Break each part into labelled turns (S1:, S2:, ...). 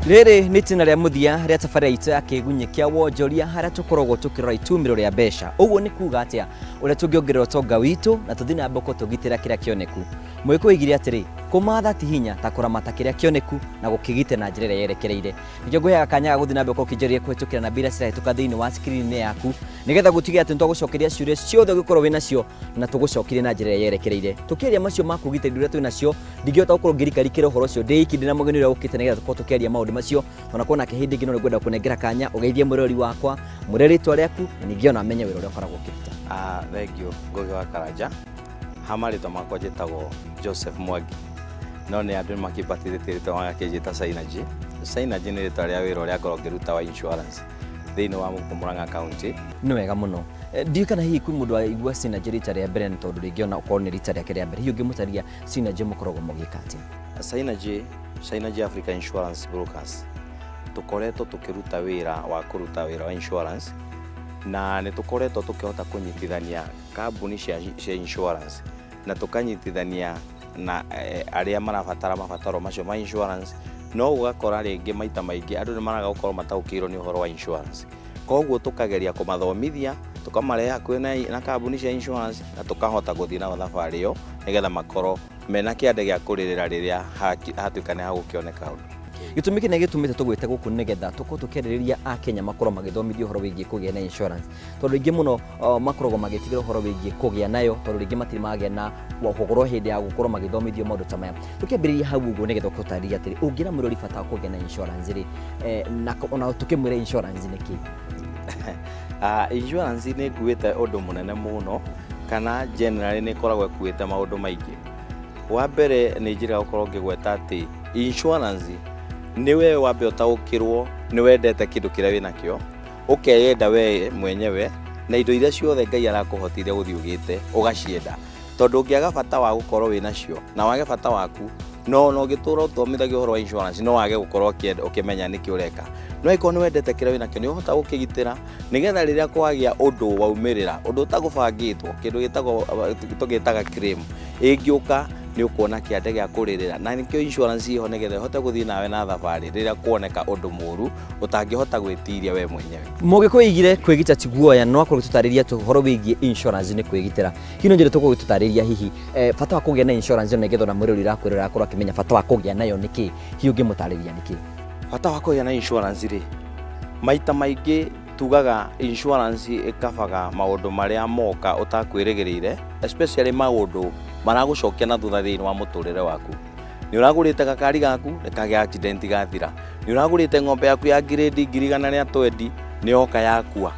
S1: Rere nĩ tena rĩa muthia rĩa safari yaitũ ya Kiigunyi Kia Wonjoria haria tukoragwo tukirora itumiro rĩa mbeca. Ũguo nĩ kuga atĩa ũrĩa tũngĩongerera ũtonga witũ na tũthiĩ na mbere tũgitĩra kĩrĩa kĩoneku. Mwĩkũ igire atĩrĩ kũmatha ti hinya ta kũramata kĩrĩa kĩoneku na gũkĩgite na njĩra ĩrĩa yerekereire. Nĩkĩo ngũheaga kanya ga gũthiĩ na mbere ũkĩnjĩria kũhĩtũkĩra na mbira cirahĩtũka thĩinĩ wa screen yaku nĩgetha gũtigĩrĩra atĩ nĩtwagũcokeria ciũria ciothe ũngĩkorwo wĩ nacio na tũgũcokerie na njĩra ĩrĩa yerekereire. Tũkĩaria macio ma kũgitĩra ũrĩa twĩ nacio ndingĩhota gũkorwo ngĩrikarikĩra ũhoro ũcio ndĩiki ndĩna mũgeni ũrĩa ũkĩte nĩgetha tũkorwo tũkĩaria maũndũ macio ona kuona kĩhĩndĩ ngĩno nĩngwenda kũnengera kanya ũgeithie mũrori wakwa mũrĩa rĩtwa rĩaku na ningĩ ona amenye wĩra ũrĩa ũkoragwo ũkĩruta.
S2: Thank you Ngugi wa Karanja. Hamarĩtwa makwa njĩtagwo Joseph Mwangi no nĩ andũ makĩmbatithĩtie rĩtwa magakĩnjĩta Synergy. Synergy nĩ rĩtwa rĩa wĩra ũrĩa ngoragwo ngĩruta wa insurance thĩinĩ wa Murang'a County. Nĩ
S1: wega mũno. Ndiũ kana hihi kwĩ mũndũ aigua Synergy rita rĩa mbere nĩ tondũ rĩngĩ ona ũkorwo nĩ rita rĩake rĩa mbere hihi ũngĩmũtaria Synergy mũkoragwo mũgĩka atĩa?
S2: Synergy Africa Insurance Brokers tukoretwo tukiruta wĩra wa insurance na nĩ tukoretwo tukihota kunyitithania kambuni cia insurance na tukanyitithania na arĩa marabatara mabataro macio ma insurance no ugakora rĩngĩ maita maingĩ andũ nĩ maraga gũkorwo mataũkĩrwo nĩ ũhoro wa insurance. Koguo tukageria kũmathomithia tukamarehe hakuhĩ na kambuni cia insurance na tukahota gũthiĩ na thabarĩ ĩyo nĩgetha makorwo mena kĩande gĩa kũrĩrĩra rĩrĩa hatuĩka nĩ hagũkĩoneka ũndũ.
S1: Gĩtũmi kĩnene gĩtũmĩte tũgwĩte gũkũ nĩgetha tũkorwo tũkĩarĩrĩria Akenya makorwo magĩthomithio ũhoro wĩgiĩ kũgĩa na insurance tondũ rĩngĩ mũno makoragwo magĩtigĩra ũhoro wĩgiĩ kũgĩa nayo tondũ rĩngĩ matirĩ magĩa na ũhoro hĩndĩ ya gũkorwo magĩthomithio maũndũ ta maya. Tũkĩambĩrĩria hau ũguo nĩgetha ũtũtarĩrie atĩrĩ ũngĩra mũrori bata wa kũgĩa na insurance rĩ na ona tũkĩmwĩra insurance nĩ kĩĩ?
S2: Insurance nĩ ĩkuĩte ũndũ mũnene mũno kana generally nĩ ĩkoragwo ĩkuĩte maũndũ maingĩ. Wa mbere nĩ njĩra gũkorwo ngĩgweta atĩ insurance niwe wambe ũtaũkĩrwo nĩ wendete kĩndũ kĩrĩa wĩ nakĩo ũkeyenda we mwenyewe na indo iria ciothe Ngai arakũhotithia gũthiĩ ũgĩte ũgacienda tondũ ũngĩaga bata wa gũkorwo wĩ nacio na wage bata waku no ũgĩtũra ũthomithagio ũhoro wa insurance no wage gũkorwo ũkĩmenya nĩkĩ ũreka. No ĩkorwo nĩ wendete kĩrĩa wĩ nakĩo nĩ ũhota gũkĩgitĩra nĩgetha rĩrĩa kwagĩa ũndũ waumĩrĩra ũndũ ũtagũbangĩtwo kĩndũ tũgĩtaga claim ĩngĩũka nĩ ũkuona kĩande gĩa kũrĩrĩra na nĩkĩo insurance iho nĩgetha ũhote gũthiĩ nawe na thabarĩ rĩrĩa kuoneka ũndũ mũru ũtangĩhota gwĩtiria we mwenyewe.
S1: Mũgĩkũyũ igire kwĩgita ti guoya no akorwo tũtarĩria ũhoro wĩgiĩ insurance nĩ kwĩgitĩra. Hihi no njĩra tũkorwo tũtarĩria hihi bata wa kũgĩa na insurance nĩgetha na mũrori ũrakwĩrĩra akorwo akĩmenya bata wa kũgĩa nayo nĩkĩ hihi ũngĩmũtarĩria nĩkĩ?
S2: Bata wa kũgĩa na insurance rĩ maita maingĩ tugaga insurance ĩkabaga maũndũ marĩa moka ũtakwĩrĩgĩrĩire especially maũndũ maragũcokia na thutha thĩinĩ wa mũtũrĩre waku. Nĩ ũragũrĩte gakari gaku gakagĩa accident gathira, nĩ ũragũrĩte ng'ombe yaku ya grade 120 nĩ yoka yakua,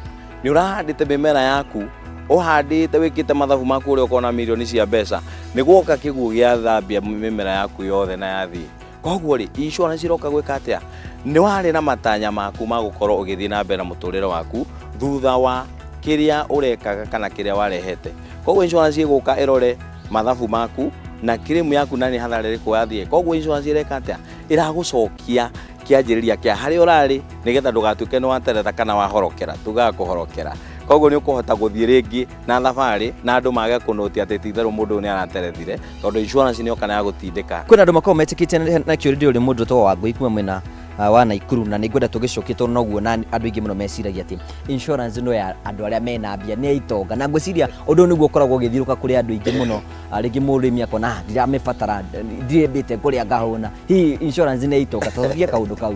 S2: nĩ ũrahandĩte mĩmera yaku ũhandĩte wĩkĩte mathabu maku ũrĩa ũkona milioni cia mbeca nĩ guoka kĩguũ gĩathambia mĩmera yaku yothe na yathiĩ. Koguo rĩ insurance iroka gwĩka atĩa? Nĩ warĩ na matanya maku ma gũkorwo ũgĩthiĩ na mbere na mũtũrĩre waku thutha wa kĩrĩa ũrekaga kana kĩrĩa warehete. Koguo insurance ĩgũka ĩrore mathabu maku na claim yaku na nĩ hathara ĩrĩkũ yathiĩ. Koguo insurance ĩreka atĩa? Ĩragũcokia kĩanjĩrĩria kĩa harĩa ũrarĩ nĩgetha ndũgatuĩke nĩ wateretha kana wahorokera tugaga kũhorokera. Koguo nĩ ũkũhota gũthiĩ rĩngĩ na thabarĩ na andũ mage kũnoti atĩ ti therũ mũndũ nĩ araterethire tondũ insurance nĩ yoka na gũtindĩka.
S1: Kwĩna andũ makoragwo metĩkĩtie na kĩũrĩndĩ ũrĩ mũndũ togwa Wangũi kuma mwena wa Naikuru na nĩngwenda tũgĩcokie tondũ noguo na andũ aingĩ mũno meciragia atĩ insurance no ya andũ arĩa mena mbia nĩ itonga na ngwĩciria ũndũ nĩguo ũkoragwo ũgĩthiũrũka kũrĩ andũ aingĩ mũno rĩngĩ mũrĩmi akona ndiramĩbatara ndirĩmbĩte kũrĩa ngahũna hihi insurance nĩ itonga tũthiĩ kaũndũ kau.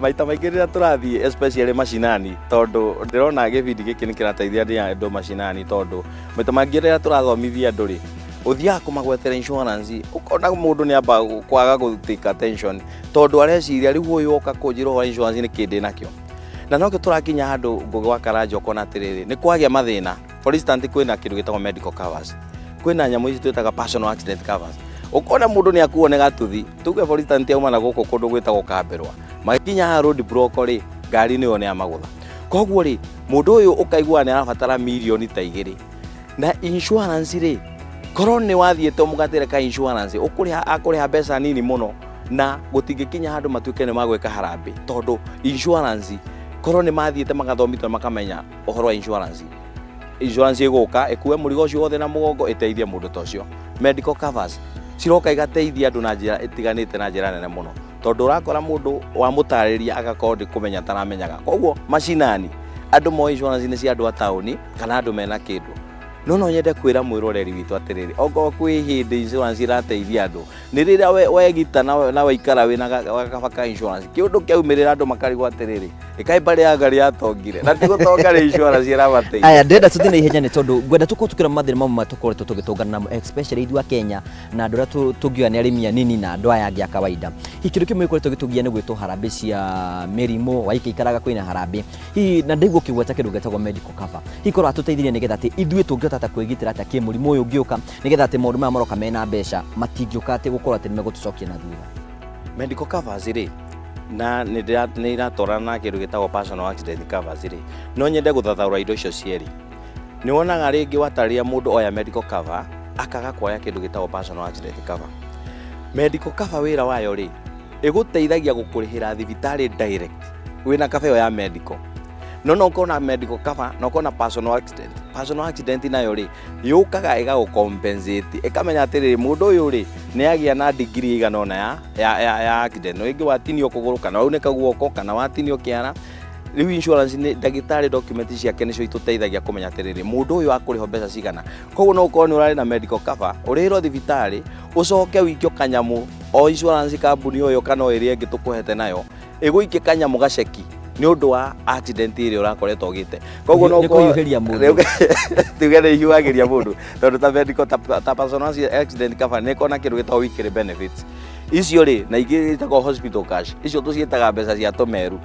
S2: Maita maingĩ rĩrĩa tũrathiĩ especially macinani tondũ ndĩrona gĩbindi gĩkĩ nĩ kĩrateithia andũ macinani tondũ maita maingĩ rĩrĩa tũrathomithia andũ rĩ ũthiaga kũmagwetera insurance ũkona mũndũ nĩ amba kwaga gũtake attention tondũ areciria rĩu ũyũ oka kũnjĩra ũhoro insurance nĩ kĩndĩ nakĩo. Na no kĩo tũrakinya handũ Ngugi wa Karanja ũkona atĩrĩrĩ nĩ kwagĩa mathĩna. For instance kwĩna kĩndũ gĩtagwo medical covers, kwĩna nyamũ ici twĩtaga personal accident covers. Ũkona mũndũ nĩ akuo nĩ gatũthi tuge for instance auma na gũkũ kũndũ gwĩtagwo Kambĩrwa magĩkinya road block rĩ ngari nĩyo nĩ amagũtha. Koguo rĩ mũndũ ũyũ ũkaigua nĩ arabatara milioni ta 2 na insurance rĩ korwo nĩ wathiĩte mũgatĩre ka insurance akũrĩha mbeca nini mũno na gũtingĩkinya handũ matuĩke nĩ magwĩka harambĩ tondũ insurance korwo nĩ mathiĩte magathomithio makamenya ũhoro wa insurance ĩgũka ĩkue mũrigo ũcio wothe na mũgongo ĩteithie mũndũ ta ũcio. Medical covers ciroka igateithia andũ na njĩra ĩtiganĩte na njĩra nene mũno tondu urakora mundu wa mutariria agakorwo ndikumenya taramenyaga koguo macinani andu mo insurance ni cia andu a tauni kana andu mena kindu no nyende kwira mwiroreri witu atiriri oko kwi hindi insurance irateithia andu ni rira wegita na waikara wina gakabaka insurance kiundu kiaumirira andu makarigwo atiriri ikai bari ya ngari yatongire na tigutonga ri insurance irabateithia
S1: aya ndenda tuthina ihenya ni tondu ngwenda tuko tukira mathina mamwe matukoretwo tugitongana namo especially ithu a Kenya na andu aria tungiwa ni arimi anini na andu aya angi a kawaida hikindu kimwe ikoretwo gitugia ni gwitwo harambe cia mirimo waikikaraga kwina harambe hi na ndigwo kigweta kindu getagwo medical cover hikorwo atuteithirie nigetha ati ithuĩ tungihota kwigitira ati kimurimo uyu ngiuka nigetha ati maundu maya maroka mena mbeca matingiuka ati gukorwo ati nimegutucokia na thutha
S2: medical covers ri na ni iratorana na kindu gitagwo personal accident covers ri no nyende guthathaura indo icio cieri ni wonaga ringi wataria mundu oya medical cover akaga kuoya kindu gitagwo personal accident cover medical cover wira wayo ri iguteithagia gukurihira thibitari direct wina cover ya medical no ukona medical cover no ukona personal accident nayo ri yukaga igagucompensate ikamenya atiriri mundu uyu ri ni agia na degree igana ona ya accident no ingi watinio kuguru kana wauneka guoko kana watinio kiara riu insurance ni dagitari document ciake nicio ituteithagia kumenya atiriri mundu uyu akuriho mbeca cigana koguo no ukorwo ni urari na medical cover uriro thibitari ucoke wikio kanyamu o insurance company uyu kana o iria ingi tukuhete nayo iguikie kanyamu gaceki ni undu wa accident iri urakoretwo gite koguo no
S1: kuyuhiria mundu
S2: tugere yuagiria mundu tondu ta medical ta personal accident cover ni kona kindu gitagwo weekly benefits icio ri na ingi itagwo hospital cash icio tucietaga mbeca cia tumeru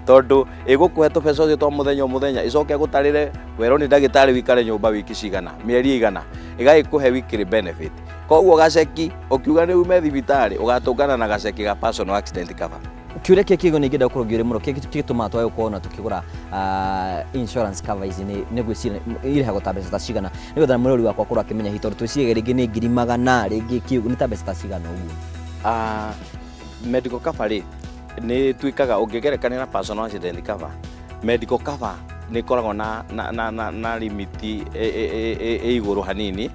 S2: tondu igukuhe tubeca ucio twa muthenya icoke gutarire wero ni ndagitari wikare nyumba wiki cigana mieri igana igagikuhe weekly benefit koguo gaceki ukiuga ni ume thibitari ugatungana na gaceki ga personal accident cover
S1: kiure kigo ni ngenda gukorwo ngiure muno kigituma twaye kuona tukigura insurance cover ici ni gwicira ire hago tabesa ta cigana nigetha murori wakwa kurwa kimenya hitori twicige ringi ni 100,000 ringi kiugo ni tabesa ta cigana uguo
S2: medical cover ri ni twikaga ungegerekania na personal accident cover medical cover ni koragwo na limit iguru hanini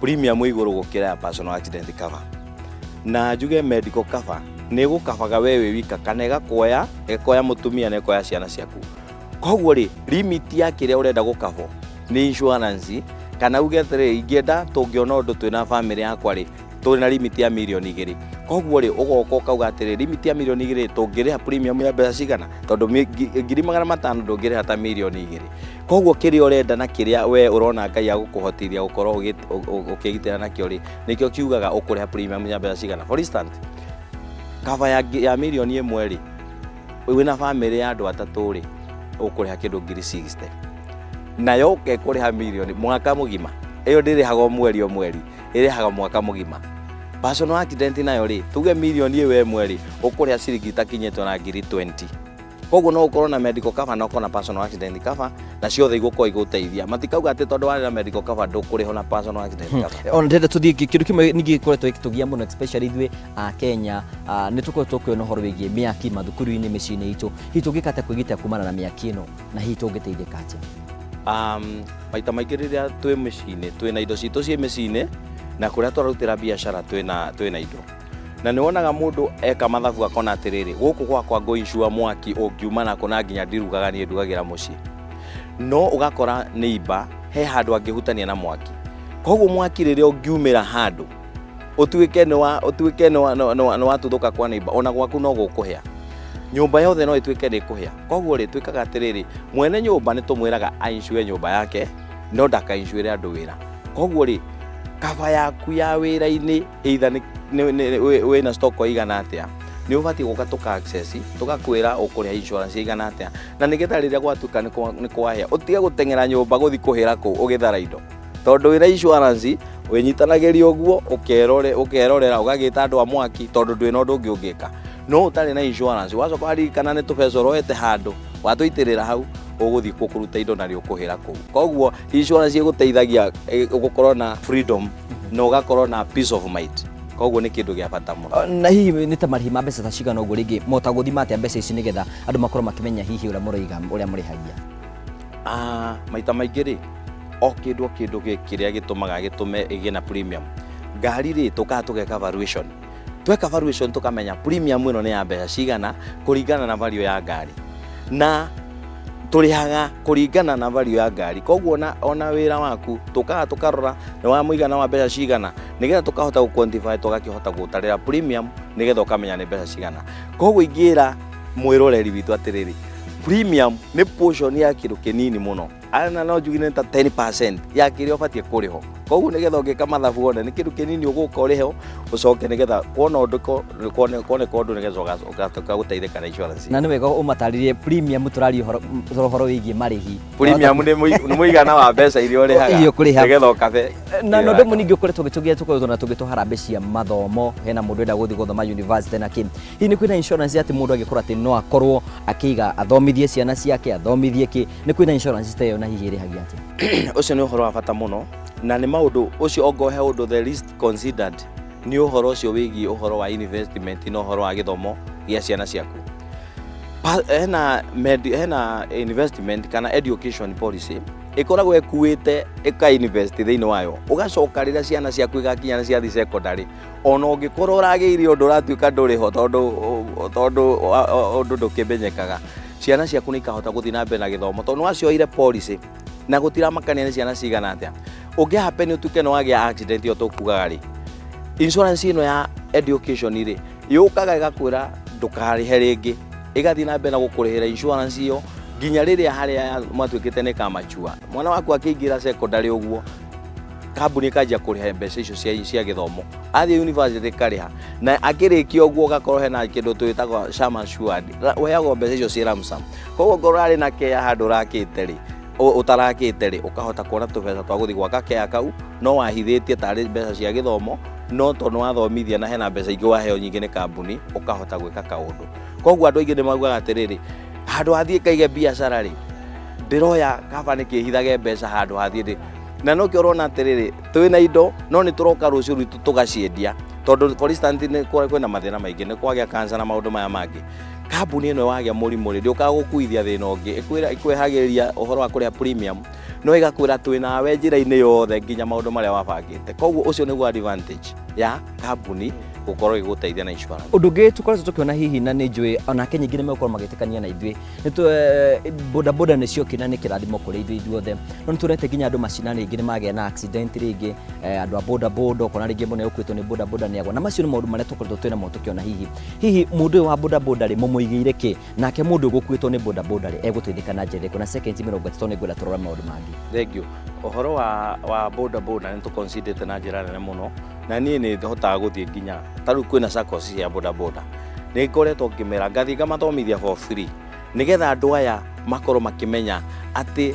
S2: premium iguru gukira personal accident cover na njuge medical cover ni gukabaga wewe wika kana igakoya mutumia na ekoya ciana ciaku koguo ri limit ya kiria urenda gukabo ni insurance kana ugethere ingienda tungiona undu twina family yakwa ri twina limit ya milioni 2 koguo ri ugoka ukauga atiri limit ya milioni 2 tungiriha premium ya mbeca cigana tondu 500,000 ndungiriha ta milioni 2 koguo kiria urenda na kiria we urona Ngai agukuhotithia gukorwo ukigitira nakio ri nikio kiugaga ukuriha premium ya mbeca cigana for instance cover ya milioni 1 ri wina family ya andu atatu ri ukuriha kindu 60 nayo ukekuriha milioni mwaka mugima iyo ndirihago mweri o mweri irihaga mwaka mugima personal accident nayo ri tuge milioni iwe mweri ukuriha ciringi takinyetwo na 20 koguo no ukorwo na medical cover na ukorwo na personal accident cover na ciothe igukorwo iguteithia matikauga ati tondu wari na medical cover ndukuriho na personal accident cover
S1: on ndenda tuthie kindu kimwe ningi koretwo gitugia muno especially ithuĩ a Kenya ni tukoretwo kwona horo wigie miaki mathukuru-ini micini itu hitungikata kwigita kumana na miaki ino na hitungiteithika atia
S2: maita maingi riria twi micini twina indo citu cie micini na kuria twarutira biashara twina indo na ni wonaga mundu eka mathabu akona atiriri guku gwakwa ngoinsure mwaki ungiuma na kuna nginya ndirugaga ni ndugagira mucii no ugakora neighbor he handu angihutania na mwaki koguo mwaki riria ungiumira handu utuike ni watuthuka kwa neighbor ona gwaku no gukuhia nyumba yothe no ituike ni kuhia koguo ri twikaga atiriri mwene nyumba ni tumwiraga ainsure nyumba yake no ndakainsure andu wira koguo ri kava yaku ya wira-ini either we na stock igana atia ni ubati guka tuka access tugakwira ukuriha insurance igana atia na nigetha riria gwatuka ni kwahia utige gutengera nyumba guthi kuhira ku ugithara indo tondu wira insurance winyitanagiria uguo ukerorera ugagita andu a mwaki tondu ndwina undu ungi ungika no utari na insurance wacoka harikana ni tubeca roete handu watuitirira hau uguthi kuruta indo na rio kuhira ku koguo insurance iguteithagia gukorwo na freedom no ugakorwo na peace of mind koguo ni kindu gia bata muno
S1: na hihi ni ta marhi ma mbeca ta cigana uguo ringi motaguthima atia mbeca ici nigetha andu makorwo makimenya hihi uria murihagia
S2: maita maingi ri o kindu kiria gitumaga gitume igie na premium ngari ri tugeka valuation tweka valuation tukamenya premium ino ni ya mbeca cigana kuringana na value ya ngari na turihaga kuringana na value ya ngari koguo ona wira waku tukarora ni wa muigana wa mbeca cigana nigetha tukahota gu quantify tugakihota gutarira premium nigetha ukamenya ni mbeca cigana koguo ingira mwiroreri witu atiriri premium ni portion ya kindu kinini muno ana no njugine ta 10% ya kiria ubatie kuriho koguo nigetha ungika mathabu wone ni kindu kinini uguka uriho ucoke nigetha kuona undu kone kondu nigetha ugatoka guteithika na insurance
S1: na ni wega umataririe premium turari horo wigie marihi
S2: premium ni muigana wa mbeca iria urihaga nigetha ukabe
S1: na no ndo muningi ukoretwo gitugia tukoretwo na tugitwara mbecia mathomo hena mundu enda guthi guthoma university na kin hini kwina insurance ati mundu agikora ati no akorwo akiiga athomithie ciana ciake athomithie ki ni kwina insurance tayo na hihi rihagia ati
S2: ucio ni uhoro wa bata muno na ni maundu ucio ongohe undu the least considered ni uhoro ucio wigi uhoro wa investment no uhoro wa githomo gia ciana ciaku hena investment kana education policy ikoragwo ekuite ika-invest thiini wayo ugacoka rira ciana ciaku igakinya na ciathi secondary ona ungikorwo urageire undu uratuika nduriho tondu undu ndukimenyekaga ciana ciaku ni ikahota guthii na mbere na githomo tondu wacioire policy na gutiramakania ni ciana cigana atia ungihape ni utuke no wagia accident yo tukugaga ri insurance ino ya education ri yukaga igakwira ndukarihe ringi igathii na mbere na gukurihira insurance iyo nginya riria haria matwikite ni kamachua mwana waku akiingira secondary uguo kambuni kanjia kurihe mbeca icio cia githomo athie university kariha na akirikia uguo gakorwo hena kindu twitagwo sum assured weagwo mbeca icio cia ramsam koguo ngoro ari na kia handu rakite ri utarakite ri ukahota kuona tubeca twa guthi gwaka kia kau no wahithitie tari mbeca cia githomo no tondu wathomithia na hena mbeca ingi waheo nyingi ni kambuni ukahota gwika kaundu koguo andu aingi ni maugaga atiriri handu hathie kaige biacara ri ndiroya kaba ni kihithage mbeca handu hathie ri na no kiorona atiriri twina indo no ni turoka rucio ritu tugaciendia tondu for instance ni kwina mathina maingi ni kwagia cancer na maundu maya mangi kambuni ino wagia murimu ri ndioka gukuithia thina ungi ikwehagiria uhoro wa kuria premium no igakwira twina we njira-ini yothe nginya maundu maria wabangite koguo ucio niguo advantage ya kambuni gukorwo iguteithia na insurance
S1: undu ngi tukoretwo tukiona hihi na ni njui ona Kenya ingĩ nĩmegũkorwo magĩtĩkania na ithuĩ boda boda nĩcio kĩna nĩ kĩrathimo kũrĩ ithuĩ ithuothe no nĩtũrete nginya andũ macina rĩngĩ nĩmagĩa na accident rĩngĩ andũ a boda boda ũkona rĩngĩ mũno ũkuĩtwo nĩ boda boda nĩagwa na macio nĩ maũndũ marĩa tũkoretwo twĩna mo tũkĩona hihi mũndũ ũyũ wa boda boda rĩ mũmũigĩire kĩ nake mũndũ ũgũkuĩtwo nĩ boda boda rĩ egũteithĩka na njĩra ĩrĩkũ na seconds 30 nĩngwenda tũrora maũndũ mangĩ
S2: thank you uhoro wa boda boda nĩ tũconsiderate na njĩra nene mũno na niĩ nĩ hotaga gũthiĩ nginya tarĩu kwĩna SACCOs cia boda boda nĩ ngoretwo ngĩmera ngathii ngamathomithia for free nigetha andũ aya makorwo makĩmenya atĩ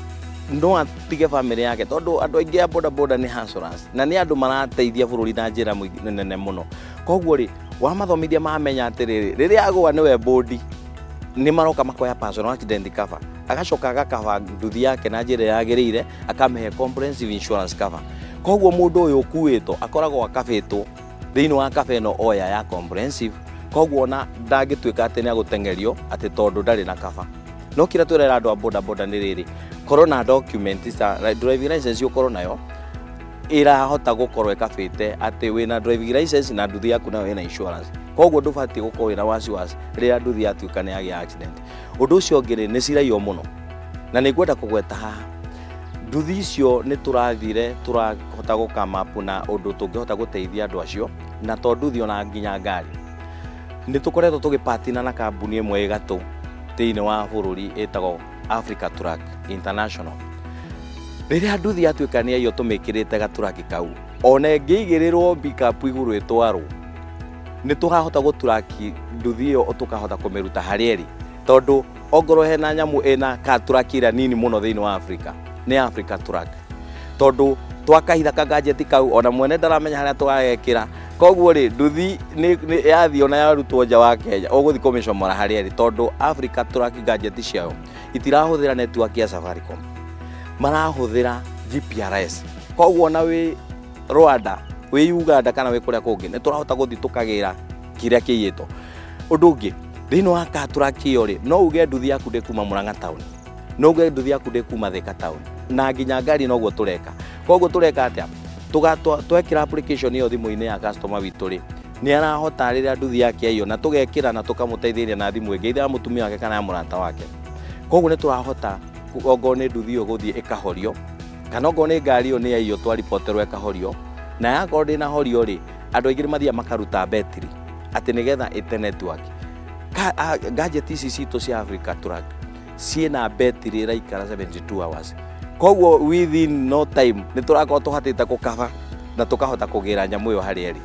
S2: no atige family yake tondu andũ aingĩ a boda boda nĩ hustlers na nĩ andũ marateithia bũrũri na njĩra nene mũno koguo rĩ wamathomithia mamenya atĩrĩrĩ rĩrĩa agũa nĩwe bodi nĩ maroka makoya personal accident cover agacoka agakaba nduthi yake na njĩra yagĩrĩire akamehe comprehensive insurance cover koguo mũndũ ũyũ ũkuĩtwo akoragwo akabĩtwo thĩinĩ wa kaba ĩno oya ya comprehensive koguo na ndangĩtuĩka atĩ nĩ agũtengerio atĩ tondũ ndarĩ na kaba no kĩrĩa twĩrera andũ a boda boda nĩ rĩrĩ korwo na document driving license ũkorwo nayo ĩrahota gũkorwo ĩkabĩte atĩ wĩna driving license na nduthi yaku nayo ĩna insurance koguo ndũbatiĩ gũkorwo wĩna wasiwasi rĩrĩa nduthi yatuĩka nĩ yagĩa accident ũndũ ũcio ũngĩ nĩ ciraiywo mũno na nĩ ngwenda kũgweta haha nduthi icio nĩ tũrathire tũrahota gũkamapu na ũndũ tũngĩhota gũteithia andũ acio na tondũ nduthi ona nginya ngari nĩ tũkoretwo tũgĩpatina na kambuni ĩmwe ĩgatũ thĩinĩ wa bũrũri ĩtagwo Africa Truck International rĩrĩa nduthi yatuĩka nĩ yaiywo tũmĩkĩrĩte gaturaki kau ona ĩngĩigĩrĩrwo pickup igũrũ ĩtwarwo nĩ tũrahota gũturaki nduthi ĩyo tũkahota kũmĩruta harĩa ĩrĩ tondũ ongorwo hena nyamũ ĩna katuraki ĩrĩa nini mũno thĩinĩ wa Africa nĩ Africa Truck tondu twakahitha kangajeti kau ona mwene ndaramenya haria twagekira koguo ri nduthi ni yathi ona yarutwo nja wa Kenya uguthi commissiona haria ri tondu Africa Truck gadget ciao itirahuthira network ya Safaricom marahuthira GPRS koguo na wi Rwanda wi Uganda kana wi kuria kungi ni turahota guthi tukagira kiria kiyito undu ungi thino wa truck iyo ri no uge nduthi yaku de kuma Murang'a town no uge nduthi yaku de kuma Thika town na nginya ngari noguo tureka koguo tureka atia tugatwa twekira application iyo thimu-ini ya customer witu ri nĩ arahota rĩrĩa nduthi yake yaiywo na tũgekĩra na tũkamũteithĩrĩria na thimũ ĩngĩ ithĩa mũtumia wake kana ya mũrata wake. Koguo nĩ tũrahota okorwo nĩ nduthi ĩyo gũthiĩ ĩkahorio, kana okorwo nĩ ngari ĩyo nĩ yaiywo twariboterwo ĩkahorio, na yakorwo ndĩna horio rĩ, andũ aingĩ nĩ mathiaga makaruta betiri atĩ nĩgetha ĩte network. Gadget ici citũ cia Africa Track ciĩna betiri ĩraikara 72 hours. Koguo within no time nĩ tũrakorwo tũhatĩte gũkaba na tukahota kugira nyamu yo hari eri.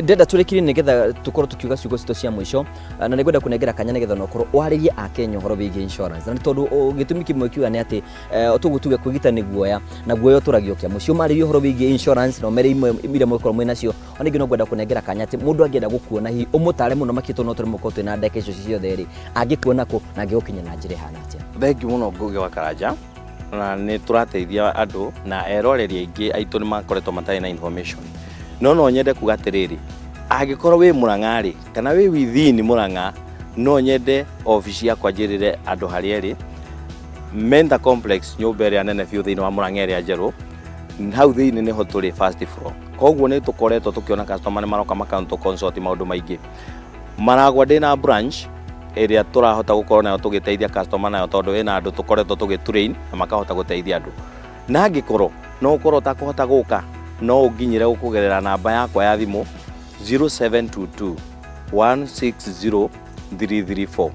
S1: Ndenda turekirie nigetha tukorwo tukiuga ciugo cito cia mwisho na nigwenda kunengera kanya nigetha nokorwo waririe Akenya horo bigie insurance. Na tondu gitumi kimwe kiuga ni ati tugutuge kwigita ni guoya na guoya turagio kia mucio maririe horo bigie insurance no mere imwe mwekoro mwe nacio onigi no gwenda kunengera kanya ati mundu angienda gukuona hi umutare muno makito no turi mukoto na ndeke icio ciothe ri angikuona ko na angiukinya na njire hana atia.
S2: Thank you muno nguge wa Karanja. Na nĩ tũrateithia andũ na eroreri aingĩ aitũ nĩ makoretwo matarĩ na information. No nyende kuga atĩrĩrĩ, angĩkorwo wĩ Mũrang'a rĩ kana wĩ within Mũrang'a, no nyende ofici yakwa njĩrĩre andũ harĩa ĩrĩ Mentor Complex, nyũmba ĩrĩa nene biũ thĩinĩ wa Mũrang'a ĩrĩa njerũ. Hau thĩinĩ nĩho tũrĩ first floor. Koguo nĩ tũkoretwo tũkĩona customer nĩ maroka makanto consult maũndũ maingĩ. Maragwa ndĩna branch area turahota gukorwo nayo tugiteithia customer nayo tondu wina andu tukoretwo tugitrain na makahota guteithia andu. Na angikorwo no ukorwo takuhota guka no unginyire ukugerera namba yakwa ya thimu 0722 160 334.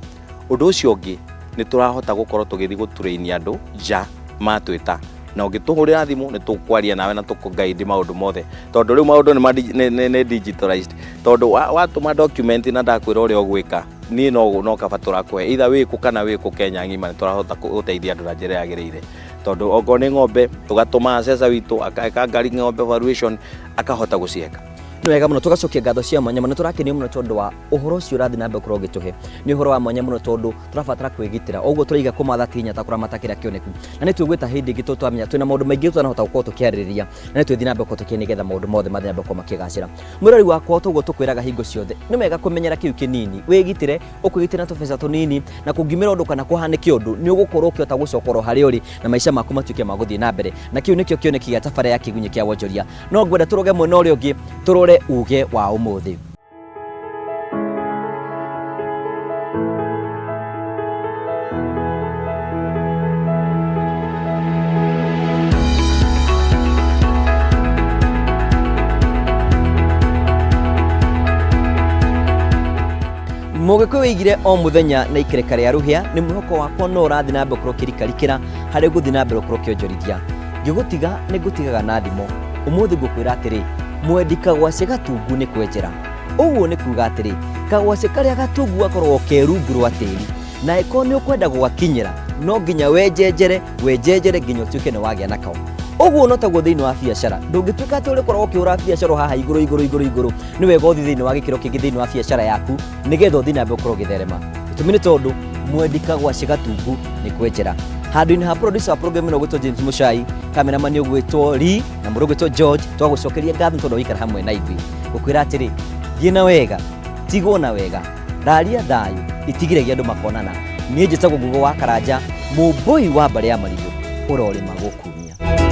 S2: Undu ucio ungi ni turahota gukorwo tugithi gutrain andu ja matwita na ungituhurira thimu ni tukwaria nawe na tukuguide maundu mothe tondu riu maundu ni digitalized tondu watuma document na ndakwira uria ugwika ni no kabatura kwe either wiku kana wiku Kenya ngima ni turahota guteithia andu na njira yagirire tondu ogo ni ng'ombe tugatuma assessor witu akaeka ngari ng'ombe valuation akahota gucieka.
S1: Nĩ wega mũno tugacokia ngatho cia mwanya mũno tũrakenio mũno tondũ wa ũhoro ũcio ũrathiĩ na mbere gũkorwo ũgĩtũhe nĩ ũhoro wa mwanya mũno tondũ tũrabatara kwĩgitĩra ũguo tũraiga kũmatha tinya ta kũramata kĩrĩa kĩoneku na nĩ twĩgwĩta hĩndĩ ĩngĩ tũtamenya twĩna maũndũ maingĩ tũtanahota gũkorwo tũkĩarĩrĩria na nĩ twĩthiĩ na mbere gũkorwo tũkĩnĩgetha maũndũ mothe mathiĩ na mbere gũkorwo makĩgacĩra. Mwĩrori wakwa toguo tũkwĩraga hingo ciothe nĩ wega kũmenyera kĩu kĩnini wĩgitĩre ũkwĩgitĩra na tũbeca tũnini na kũngimĩra ũndũ kana kũhanĩke ũndũ nĩ ũgũkorwo ũkĩhota gũcokorwo harĩa ũrĩ na maica maku matuĩke ma gũthiĩ na mbere na kĩu nĩkĩo kĩoneki gĩa thabara ya Kiigunyi Kia Wonjoria. No ngwenda tũroge mwena ũrĩa ũngĩ tũrore uge wa umuthi. Mũgĩkũyũ wĩigire o mũthenya na ikereka rĩa rũhĩa nĩ mwĩhoko wakwa no ũrathiĩ na mbere gũkorwo ũkĩrikarikĩra harĩ gũthiĩ na mbere gũkorwo ũkĩonjorithia. Ngĩgũtiga nĩ ngũtigaga na thimũ. Ũmũthĩ ngũkwĩra atĩrĩ, mwendi kagwacĩ gatungu nĩ kwenjera. Ũguo nĩ kuuga atĩrĩ, kagwacĩ karĩa gatungu gakoragwo kerungu rwa tĩri na ĩkorwo nĩ ũkwenda gũgakinyĩra no nginya wenjenjere nginya ũtuĩke nĩ wagĩa nako. Ũguo no taguo thĩinĩ wa biacara ndũngĩtuĩka atĩ ũrĩkorwo ũkĩhũra biacara haha igũrũ nĩ wega ũthiĩ thĩinĩ wa gĩkĩro kĩngĩ thĩinĩ wa biacara yaku nĩgetha ũthiĩ na mbere gũkorwo ũgĩtherema. Gĩtũmi nĩ tondũ mwendi kagwacĩ gatungu nĩ kwenjera. Handũ-inĩ ha producer wa program ĩno gwĩtwo James Muchai, cameraman ũgwĩtwo Lee na mũndũ ũgwĩtwo George, twagũcokeria ngatho tondũ waikara hamwe na ithuĩ gũkwĩra atĩrĩ thiĩ na wega tigwo na wega raria thayũ itigiragia andũ makonana. Niĩ njĩtagwo Ngugo wa Karanja, mũmbũi wa mbarĩ ya marigũ ũrorĩma gũkumia.